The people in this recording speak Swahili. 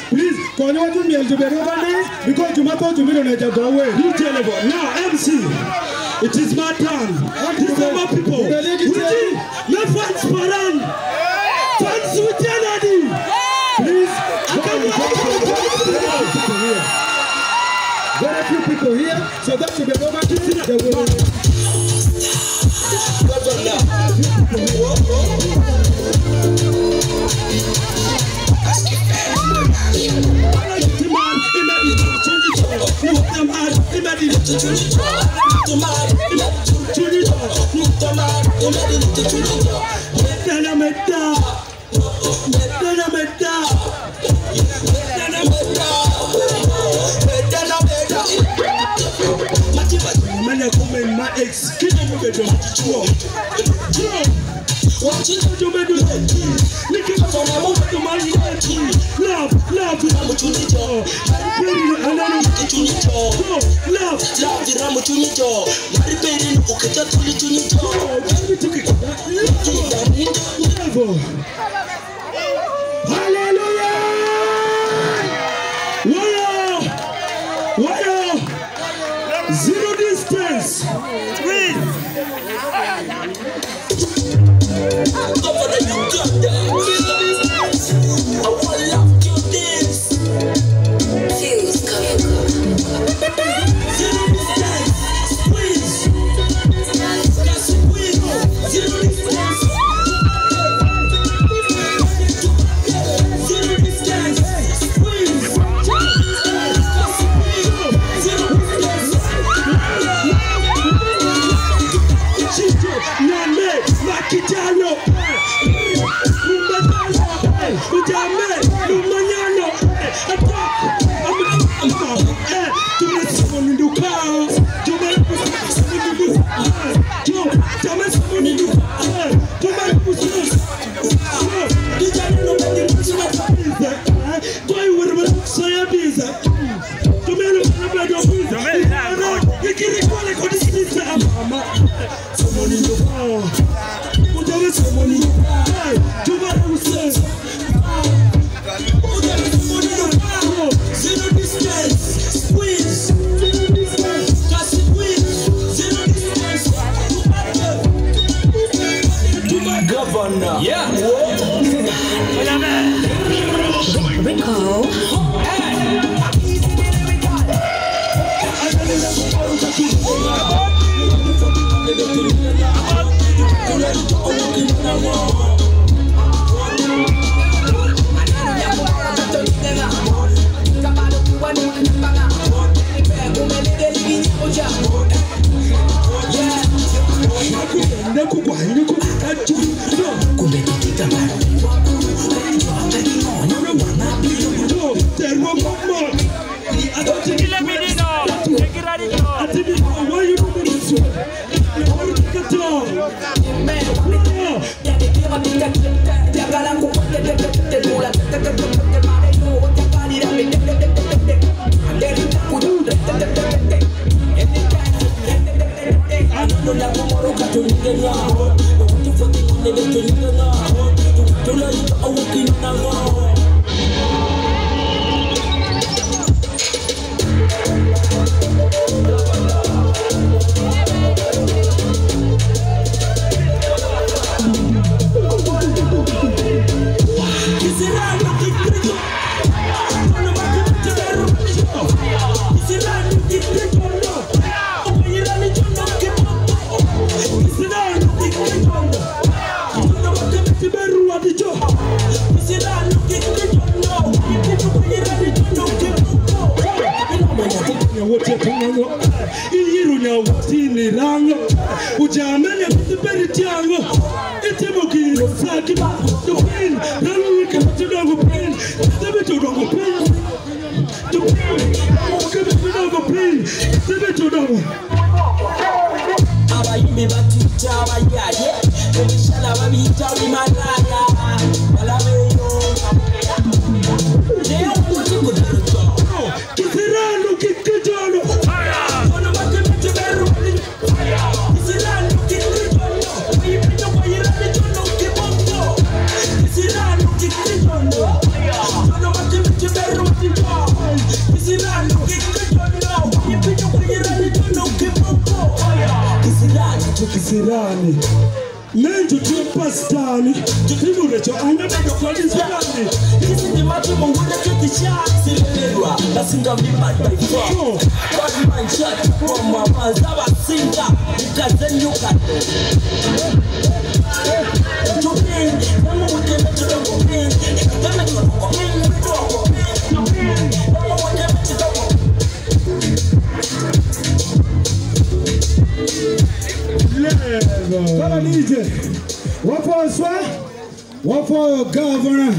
Please, call you to me to be organized because you matter to me on a go away. Now, MC, it is my turn. These are my people. My fans paran. Fans with Yanadi. Please, there are a few people here, so that should be over to the Zero distance. Gavana. Yeah. Rico. Ujamene pain. Give it to them pain. To pain. Give it to them pain. Give it to them. Abayimbe batita abayaye ebishala babiyita bimalaya balabeyo leo kuti kuduruka kisirano kikijolo ono bakemete beruli kisirano kikijolo oyipinyo kwayirane jono kibongo kisirano kikijolo ono bakemete beruli kisirano kikijolo oyipinyo kwayirane jono kibongo kisirani menjo tupastani tukibude cho anyabedo kwa kisirani kisindi matu mongule kitisha silelerwa basinga mimba by far God man shot kwa mama zaba singa ukazenyuka tupin kama utende tutokopin kama tutokopin kama utende tutokopin Come on, DJ. What for us, what? What for your governor?